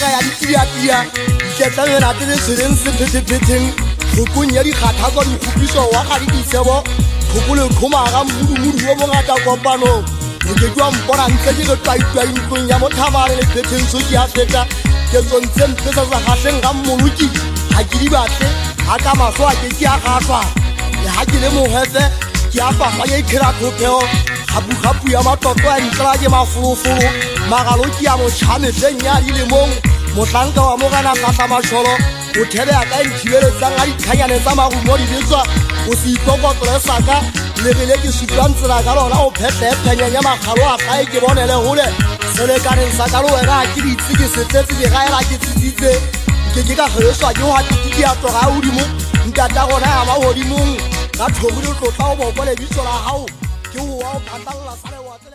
ka ya ditia ke tla yona tse le sereng se phetheng khokong ya dikgatha kwa dikhupiso wa ga di disebo khokole khoma ga mmudu wo bongata kopano ke twa mpona ntse ke re twa intlong ya mothabale le phetheng so ke a feta ke tsontse mpesa sa gahleng ga mmoloki ha ke di batle ha ka maswa ke a gahlwa le ha ke le mohefe ke a fa ga ikira khopeo habu ya matotlo a ntla ke mafulufulu magaloki ya mochane senya ile mong motlanka wa mogana ka masholo o thebe a ka ntshibeletsang a dikhanyane tsa magumo di bitswa o se ikokotle saka le gele ke sutlwantsela ka lona o phetlhephenya ya magalo a gae ke bonele hole selekaneng sa ka lo wena ke ditse ke setsetse di gaela ke tsitsitse ke ka geleswa ke ho hatiki ya tloga a hodimo ntata gona ya mahodimong ka thogile tlotla o bopole bitso la hao ke ho wa o phatalla sale wa